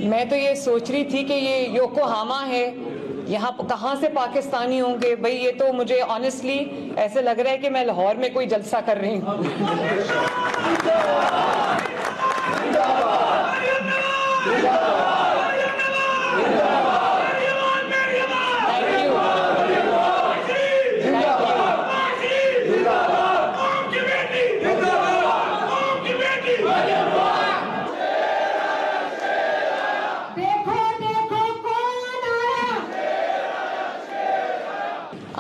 मैं तो ये सोच रही थी कि ये योकोहामा है, यहाँ कहाँ से पाकिस्तानी होंगे भाई। ये तो मुझे ऑनेस्टली ऐसे लग रहा है कि मैं लाहौर में कोई जलसा कर रही हूँ।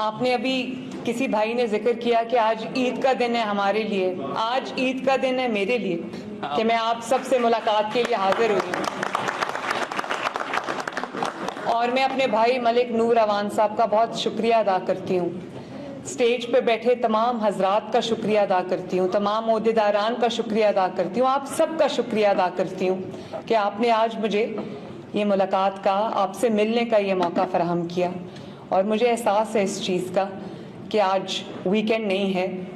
आपने अभी किसी भाई ने जिक्र किया कि आज ईद का दिन है हमारे लिए, आज ईद का दिन है मेरे लिए कि मैं आप सबसे मुलाकात के लिए हाजिर हुई हूँ। और मैं अपने भाई मलिक नूर अवान साहब का बहुत शुक्रिया अदा करती हूँ, स्टेज पे बैठे तमाम हजरात का शुक्रिया अदा करती हूँ, तमाम ओहदेदारान का शुक्रिया अदा करती हूँ, आप सब का शुक्रिया अदा करती हूँ कि आपने आज मुझे ये मुलाकात का, आपसे मिलने का ये मौका फराहम किया। और मुझे एहसास है इस चीज़ का कि आज वीकेंड नहीं है,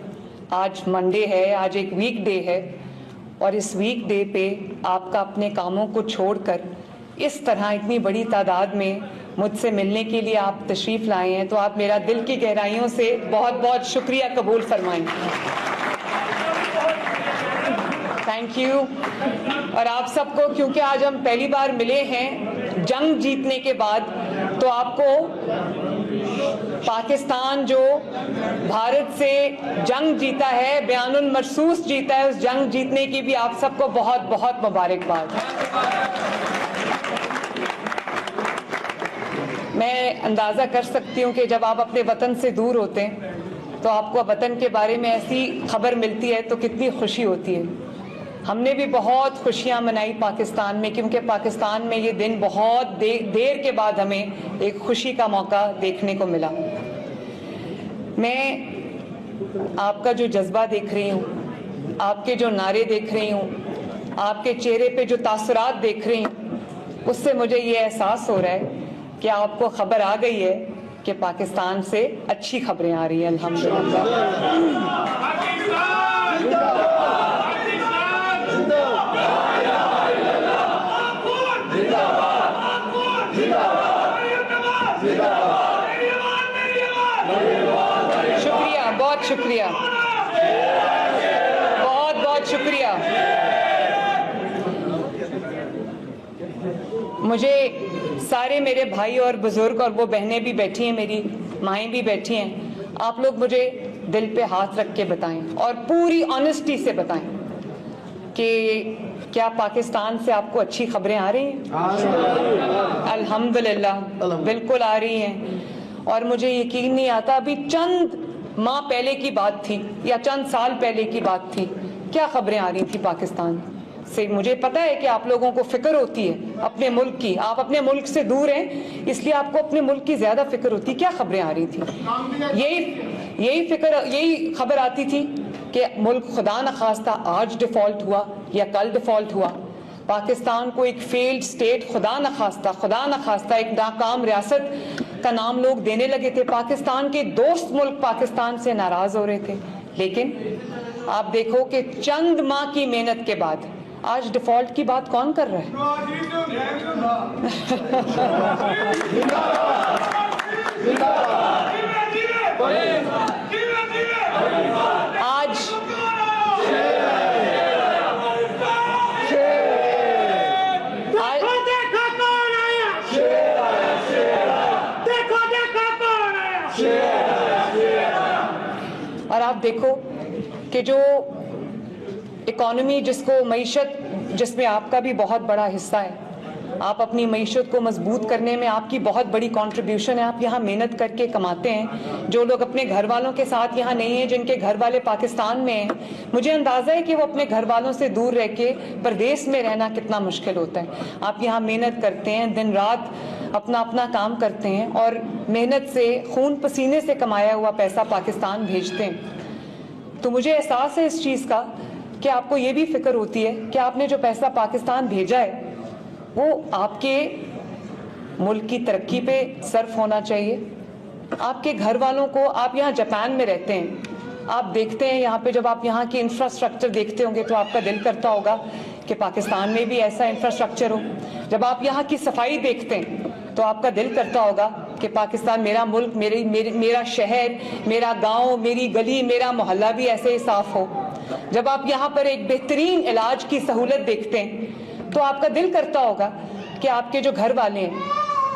आज मंडे है, आज एक वीक डे है। और इस वीक डे पे आपका अपने कामों को छोड़कर इस तरह इतनी बड़ी तादाद में मुझसे मिलने के लिए आप तशरीफ़ लाए हैं, तो आप मेरा दिल की गहराइयों से बहुत बहुत शुक्रिया कबूल फरमाएं। Thank you. और आप सबको, क्योंकि आज हम पहली बार मिले हैं जंग जीतने के बाद, तो आपको पाकिस्तान जो भारत से जंग जीता है, बयानुल मरसूस जीता है, उस जंग जीतने की भी आप सबको बहुत बहुत मुबारकबाद। मैं अंदाज़ा कर सकती हूँ कि जब आप अपने वतन से दूर होते हैं तो आपको वतन के बारे में ऐसी खबर मिलती है तो कितनी खुशी होती है। हमने भी बहुत खुशियाँ मनाई पाकिस्तान में, क्योंकि पाकिस्तान में ये दिन बहुत देर के बाद हमें एक खुशी का मौका देखने को मिला। मैं आपका जो जज्बा देख रही हूँ, आपके जो नारे देख रही हूँ, आपके चेहरे पे जो तासुरात देख रही हूँ, उससे मुझे ये एहसास हो रहा है कि आपको खबर आ गई है कि पाकिस्तान से अच्छी खबरें आ रही हैं अल्हम्दुलिल्लाह। शुक्रिया, बहुत शुक्रिया, बहुत बहुत शुक्रिया। मुझे सारे मेरे भाई और बुजुर्ग और वो बहनें भी बैठी हैं, मेरी माएँ भी बैठी हैं, आप लोग मुझे दिल पे हाथ रख के बताएं और पूरी ऑनेस्टी से बताएं कि क्या पाकिस्तान से आपको अच्छी खबरें आ रही हैं? अल्हम्दुलिल्लाह बिल्कुल आ रही हैं। और मुझे यकीन नहीं आता, अभी चंद माह पहले की बात थी या चंद साल पहले की बात थी, क्या खबरें आ रही थी पाकिस्तान से। मुझे पता है कि आप लोगों को फिक्र होती है अपने मुल्क की, आप अपने मुल्क से दूर हैं इसलिए आपको अपने मुल्क की ज्यादा फिक्र होती है। क्या खबरें आ रही थी? यही खबर आती थी कि मुल्क खुदा न खास्ता आज डिफॉल्ट हुआ या कल डिफॉल्ट हुआ, पाकिस्तान को एक फेल्ड स्टेट खुदा न खास्ता एक नाकाम रियासत का नाम लोग देने लगे थे। पाकिस्तान के दोस्त मुल्क पाकिस्तान से नाराज हो रहे थे, लेकिन आप देखो कि चंद माह की मेहनत के बाद आज डिफॉल्ट की बात कौन कर रहा है? आज और आप देखो कि जो इकोनॉमी, जिसको मईशत, जिसमें आपका भी बहुत बड़ा हिस्सा है, आप अपनी मईशत को मजबूत करने में आपकी बहुत बड़ी कंट्रीब्यूशन है। आप यहाँ मेहनत करके कमाते हैं। जो लोग अपने घर वालों के साथ यहाँ नहीं हैं, जिनके घर वाले पाकिस्तान में हैं, मुझे अंदाज़ा है कि वो अपने घर वालों से दूर रह के परदेश में रहना कितना मुश्किल होता है। आप यहाँ मेहनत करते हैं, दिन रात अपना अपना काम करते हैं और मेहनत से, खून पसीने से कमाया हुआ पैसा पाकिस्तान भेजते हैं। तो मुझे एहसास है इस चीज़ का कि आपको ये भी फिक्र होती है कि आपने जो पैसा पाकिस्तान भेजा है वो आपके मुल्क की तरक्की पे सर्फ होना चाहिए। आपके घर वालों को, आप यहाँ जापान में रहते हैं, आप देखते हैं यहाँ पे, जब आप यहाँ की इंफ्रास्ट्रक्चर देखते होंगे तो आपका दिल करता होगा कि पाकिस्तान में भी ऐसा इंफ्रास्ट्रक्चर हो। जब आप यहाँ की सफाई देखते हैं तो आपका दिल करता होगा कि पाकिस्तान, मेरा मुल्क, मेरा शहर, मेरा गांव, मेरी गली, मेरा मोहल्ला भी ऐसे ही साफ हो। जब आप यहाँ पर एक बेहतरीन इलाज की सहूलत देखते हैं तो आपका दिल करता होगा कि आपके जो घर वाले हैं,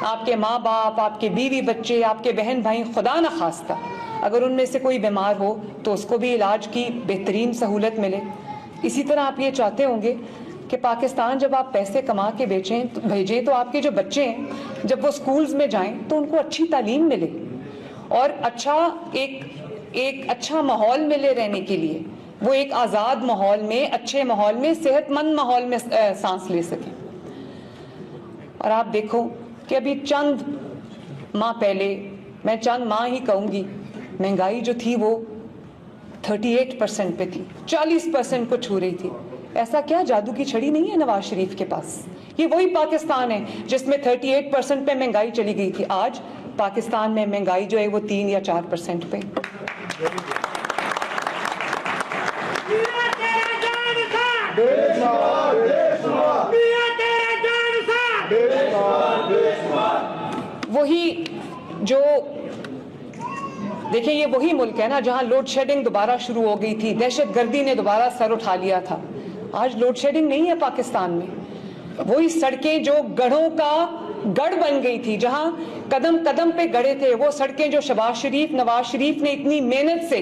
आपके माँ बाप, आपके बीवी बच्चे, आपके बहन भाई, खुदा न खास्ता अगर उनमें से कोई बीमार हो तो उसको भी इलाज की बेहतरीन सहूलत मिले। इसी तरह आप ये चाहते होंगे कि पाकिस्तान जब आप पैसे कमा के भेजें तो आपके जो बच्चे हैं जब वो स्कूल्स में जाएं तो उनको अच्छी तालीम मिले और एक अच्छा माहौल मिले रहने के लिए, वो एक आज़ाद माहौल में, अच्छे माहौल में, सेहतमंद माहौल में सांस ले सकें। और आप देखो कि अभी चंद माह पहले, मैं चंद माह ही कहूँगी, महंगाई जो थी वो 38% पे थी, 40% को छू रही थी। ऐसा क्या जादू की छड़ी नहीं है नवाज शरीफ के पास? ये वही पाकिस्तान है जिसमें 38% पे महंगाई चली गई थी। आज पाकिस्तान में महंगाई जो है वो 3 या 4% पे। वही जो देखिए, ये वही मुल्क है ना जहां लोड शेडिंग दोबारा शुरू हो गई थी, दहशतगर्दी ने दोबारा सर उठा लिया था। आज लोड शेडिंग नहीं है पाकिस्तान में। वही सड़कें जो गढ़ों का गढ़ बन गई थी, जहां कदम कदम पे गढ़े थे, वो सड़कें जो शहबाज शरीफ, नवाज शरीफ ने इतनी मेहनत से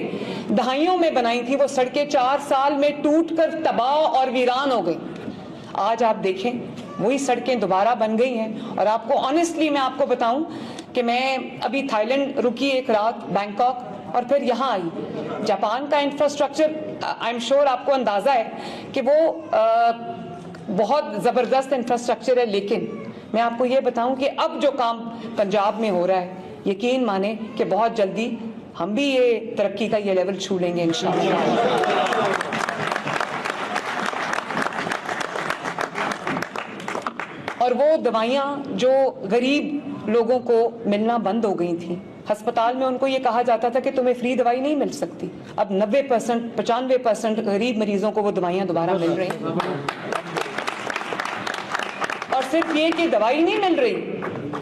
दहाइयों में बनाई थी, वो सड़कें 4 साल में टूट कर तबाह और वीरान हो गई। आज आप देखें वही सड़कें दोबारा बन गई हैं। और आपको ऑनेस्टली मैं आपको बताऊं कि मैं अभी थाईलैंड रुकी एक रात, बैंकॉक, और फिर यहाँ आई। जापान का इंफ्रास्ट्रक्चर, आई एम श्योर आपको अंदाज़ा है कि वो बहुत ज़बरदस्त इंफ्रास्ट्रक्चर है, लेकिन मैं आपको ये बताऊं कि अब जो काम पंजाब में हो रहा है, यकीन माने कि बहुत जल्दी हम भी ये तरक्की का ये लेवल छू लेंगे इंशाअल्लाह। और वो दवाइयाँ जो गरीब लोगों को मिलना बंद हो गई थी, अस्पताल में उनको ये कहा जाता था कि तुम्हें फ्री दवाई नहीं मिल सकती, अब 90%, 95% गरीब मरीजों को वो दवाइयाँ दोबारा मिल रही हैं। और सिर्फ ये कि दवाई नहीं मिल रही,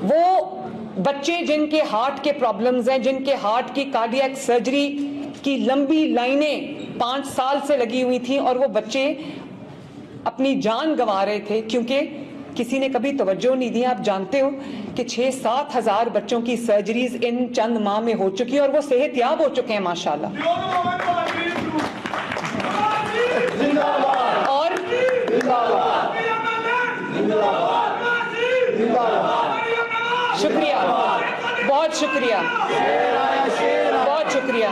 वो बच्चे जिनके हार्ट के प्रॉब्लम्स हैं, जिनके हार्ट की कार्डियक सर्जरी की लंबी लाइनें 5 साल से लगी हुई थी, और वो बच्चे अपनी जान गंवा रहे थे क्योंकि किसी ने कभी तवज्जो नहीं दी। आप जानते हो कि 6-7 हजार बच्चों की सर्जरीज इन चंद माह में हो चुकी है और वो सेहतयाब हो चुके हैं माशाल्लाह। और शुक्रिया, बहुत शुक्रिया, बहुत शुक्रिया।